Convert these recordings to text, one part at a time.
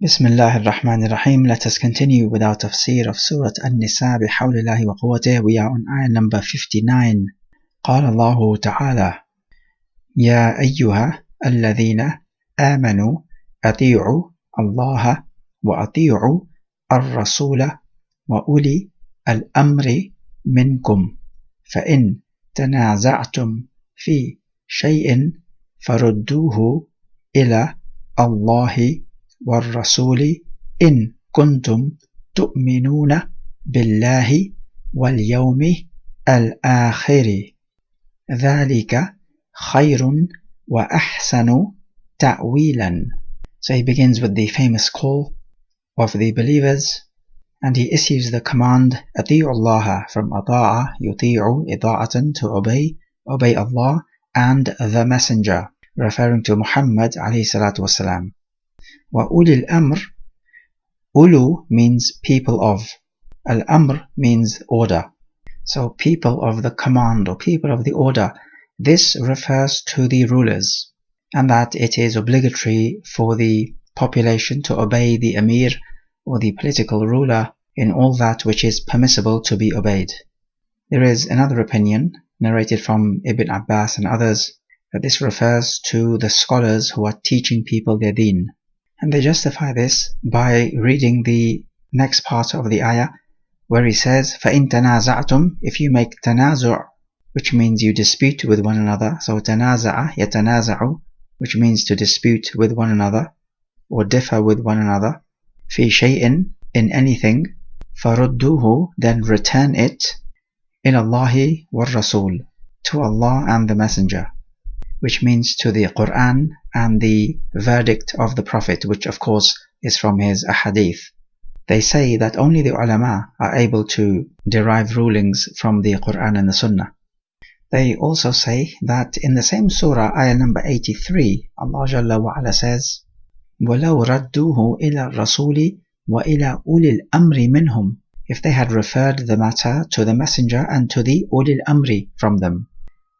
Bismillah ar-Rahman ar-Rahim. Let us continue with our tafsir of Surah An-Nisaa bihawlillahi wa quwwatih. We are on ayah number 59. قال الله تعالى يا أيها الذين آمنوا أطيعوا الله وأطيعوا الرسول وأولي الأمر منكم فإن تنازعتم في شيء فردوه إلى الله والرسول إن كنتم تؤمنون بالله واليوم الآخر ذلك خير وأحسن تأويلا. So he begins with the famous call of the believers, and he issues the command أطيعوا الله, from أطاع يطيع إطاعة, to obey Allah and the messenger, referring to Muhammad alayhi salatu wasalam. وَأُولِي الْأَمْرِ, Ulu means people of, Al-Amr means order. So people of the command or people of the order. This refers to the rulers, and that it is obligatory for the population to obey the Emir or the political ruler in all that which is permissible to be obeyed. There is another opinion narrated from Ibn Abbas and others that this refers to the scholars who are teaching people their deen. And they justify this by reading the next part of the ayah, where he says, فَإِن تَنَازَعْتُمْ, if you make tanazu', which means you dispute with one another. So تَنَازَعَ يَتَنَازَعُ, which means to dispute with one another or differ with one another. فِي شَيْءٍ, in anything. فَرُدُّوهُ, then return it. إِلَى اللَّهِ وَالرَّسُولِ, to Allah and the Messenger, which means to the Quran and the verdict of the Prophet, which of course is from his ahadith. They say that only the ulama are able to derive rulings from the Quran and the Sunnah. They also say that in the same surah, ayah number 83, Allah Jalla wa Ala says, وَلَوْ رَدُّوهُ إِلَى الرَّسُولِ وَإِلَى أُولِي الْأَمْرِ مِنْهُمْ, if they had referred the matter to the messenger and to the ulil amri from them.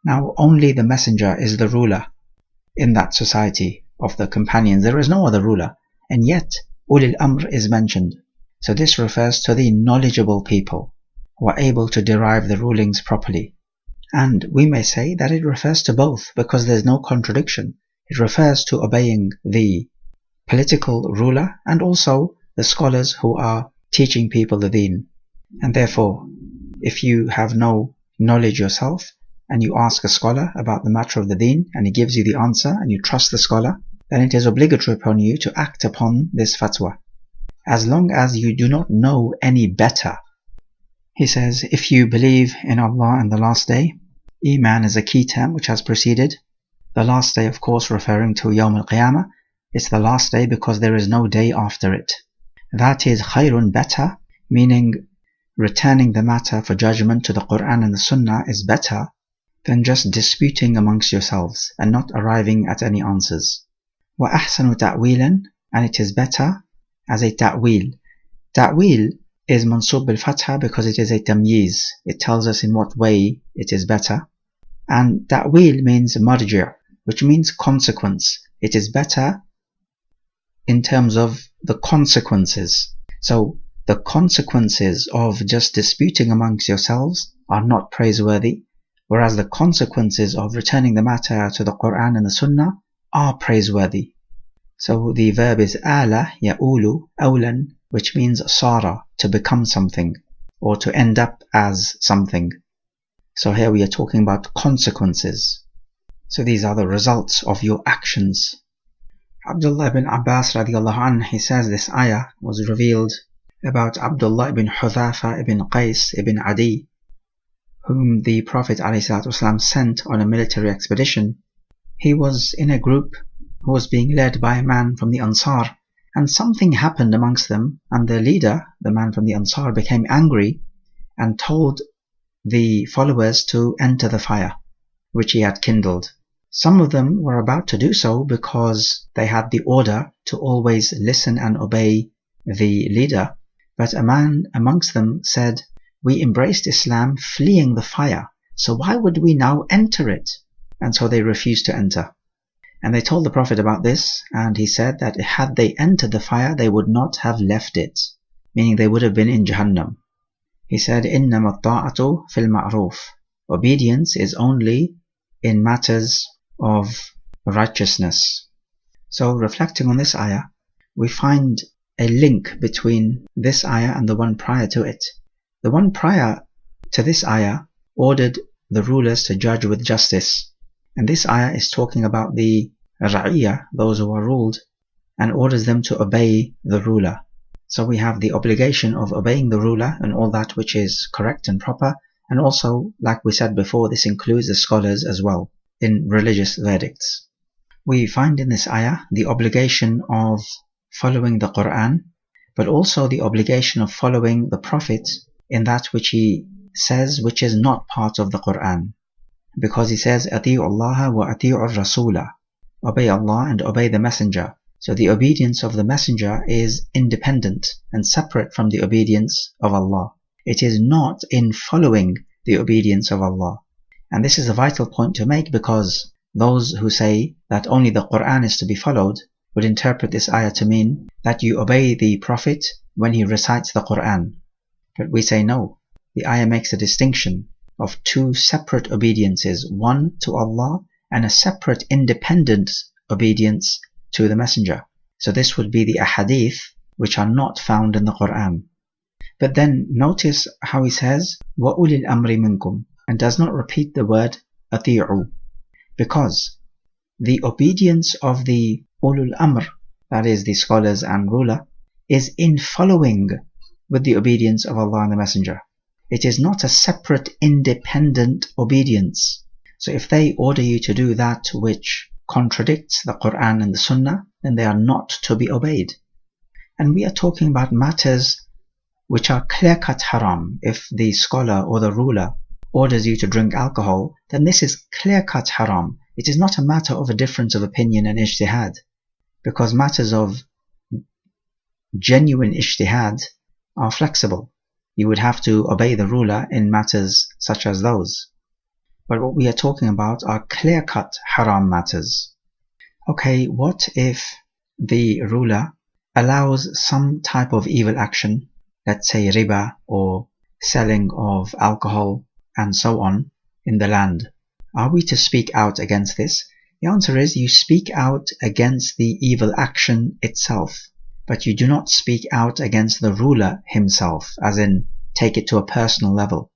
Now only the messenger is the ruler in that society of the companions. There is no other ruler, and yet ulil amr is mentioned. So this refers to the knowledgeable people who are able to derive the rulings properly. And we may say that it refers to both, because there's no contradiction. It refers to obeying the political ruler and also the scholars who are teaching people the deen. And therefore, if you have no knowledge yourself, and you ask a scholar about the matter of the deen, and he gives you the answer, and you trust the scholar, then it is obligatory upon you to act upon this fatwa, as long as you do not know any better. He says, if you believe in Allah and the last day, Iman is a key term which has preceded. The last day, of course, referring to Yawm al-Qiyamah. It's the last day because there is no day after it. That is khayrun, better, meaning returning the matter for judgment to the Quran and the Sunnah is better than just disputing amongst yourselves and not arriving at any answers. وَأَحْسَنُ تَأْوِيلًا, and it is better as a ta'wil. Ta'wil is mansub bil-fatha because it is a tamyiz. It tells us in what way it is better. And ta'wil means marji', which means consequence. It is better in terms of the consequences. So the consequences of just disputing amongst yourselves are not praiseworthy, whereas the consequences of returning the matter to the Quran and the Sunnah are praiseworthy. So the verb is ala ya'ulu awlan, which means sara, to become something or to end up as something. So here we are talking about consequences. So these are the results of your actions. Abdullah ibn Abbas radiallahu anh, he says this ayah was revealed about Abdullah ibn Hudhafa ibn Qais ibn Adi, whom the Prophet ﷺ sent on a military expedition. He was in a group who was being led by a man from the Ansar, and something happened amongst them, and the leader, the man from the Ansar, became angry and told the followers to enter the fire which he had kindled. Some of them were about to do so because they had the order to always listen and obey the leader, but a man amongst them said, "We embraced Islam fleeing the fire, so why would we now enter it?" And so they refused to enter. And they told the Prophet about this, and he said that had they entered the fire, they would not have left it, meaning they would have been in Jahannam. He said, إِنَّمَا الطَّاعَةُ فِي الْمَعْرُوفِ. Obedience is only in matters of righteousness. So reflecting on this ayah, we find a link between this ayah and the one prior to it. The one prior to this ayah ordered the rulers to judge with justice. And this ayah is talking about the ra'iyah, those who are ruled, and orders them to obey the ruler. So we have the obligation of obeying the ruler and all that which is correct and proper. And also, like we said before, this includes the scholars as well in religious verdicts. We find in this ayah the obligation of following the Quran, but also the obligation of following the Prophet in that which he says which is not part of the Quran. Because he says, أَطِيعُ اللَّهَ وَأَطِيعُ الرَّسُولَ. Obey Allah and obey the Messenger. So the obedience of the Messenger is independent and separate from the obedience of Allah. It is not in following the obedience of Allah. And this is a vital point to make, because those who say that only the Quran is to be followed would interpret this ayah to mean that you obey the Prophet when he recites the Quran. But we say no. The ayah makes a distinction of two separate obediences, one to Allah and a separate independent obedience to the Messenger. So this would be the ahadith which are not found in the Quran. But then notice how he says وَأُولِي الْأَمْرِ مِنْكُمْ, and does not repeat the word أَطِيعُوا, because the obedience of the ulul amr, that is the scholars and ruler, is in following with the obedience of Allah and the Messenger. It is not a separate independent obedience. So if they order you to do that which contradicts the Quran and the Sunnah, then they are not to be obeyed. And we are talking about matters which are clear-cut haram. If the scholar or the ruler orders you to drink alcohol, then this is clear-cut haram. It is not a matter of a difference of opinion and ijtihad, because matters of genuine ijtihad are flexible. You would have to obey the ruler in matters such as those. But what we are talking about are clear-cut haram matters. Okay, what if the ruler allows some type of evil action, let's say riba or selling of alcohol and so on in the land? Are we to speak out against this? The answer is you speak out against the evil action itself, but you do not speak out against the ruler himself, as in take it to a personal level.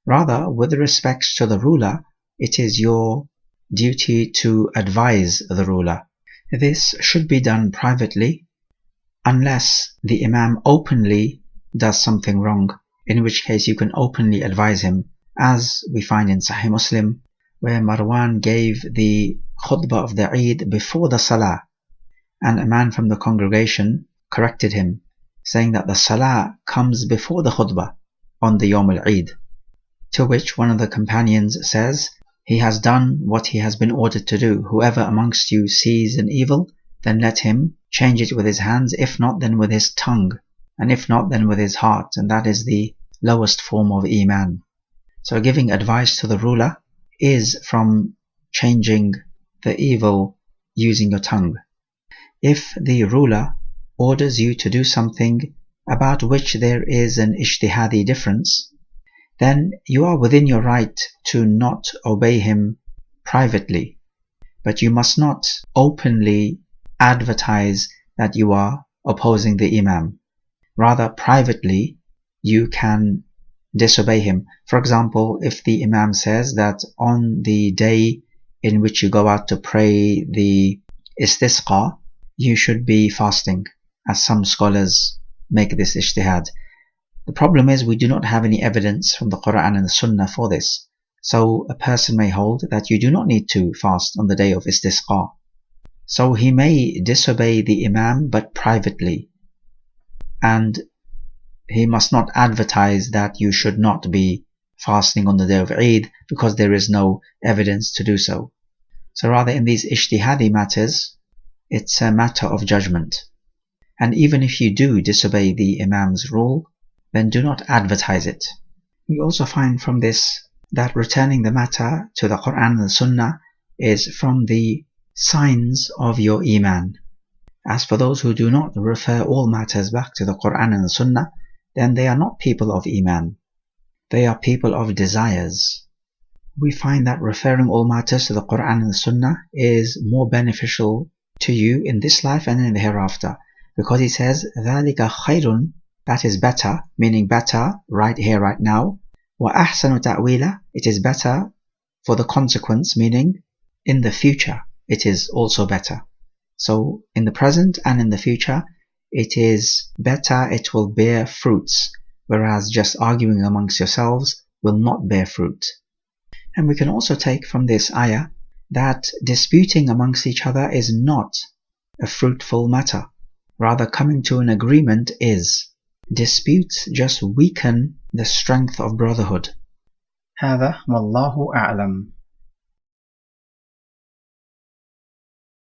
Rather, with respects to the ruler, it is your duty to advise the ruler. This should be done privately, unless the Imam openly does something wrong, in which case you can openly advise him, as we find in Sahih Muslim, where Marwan gave the khutbah of the Eid before the Salah, and a man from the congregation corrected him, saying that the Salah comes before the khutbah on the Yawm al-Eid. To which one of the companions says, he has done what he has been ordered to do. Whoever amongst you sees an evil, then let him change it with his hands, if not then with his tongue, and if not then with his heart, and that is the lowest form of Iman. So giving advice to the ruler is from changing the evil using your tongue. If the ruler orders you to do something about which there is an ijtihadi difference, then you are within your right to not obey him privately. But you must not openly advertise that you are opposing the Imam. Rather, privately, you can disobey him. For example, if the Imam says that on the day in which you go out to pray the istisqa, you should be fasting, as some scholars make this ijtihad. The problem is we do not have any evidence from the Quran and the Sunnah for this. So a person may hold that you do not need to fast on the day of istisqa. So he may disobey the Imam but privately. And he must not advertise that you should not be fasting on the day of Eid because there is no evidence to do so. So rather, in these ijtihadi matters, it's a matter of judgment. And even if you do disobey the Imam's rule, then do not advertise it. We also find from this that returning the matter to the Quran and the Sunnah is from the signs of your Iman. As for those who do not refer all matters back to the Quran and the Sunnah, then they are not people of Iman. They are people of desires. We find that referring all matters to the Quran and the Sunnah is more beneficial to you in this life and in the hereafter, because it says ذَلِكَ خَيْرٌ, that is better, meaning better right here, right now. وَأَحْسَنُ تَأْوِيلًا, it is better for the consequence, meaning in the future it is also better. So in the present and in the future it is better, it will bear fruits, whereas just arguing amongst yourselves will not bear fruit. And we can also take from this ayah that disputing amongst each other is not a fruitful matter. Rather, coming to an agreement is. Disputes just weaken the strength of brotherhood. هذا والله أعلم.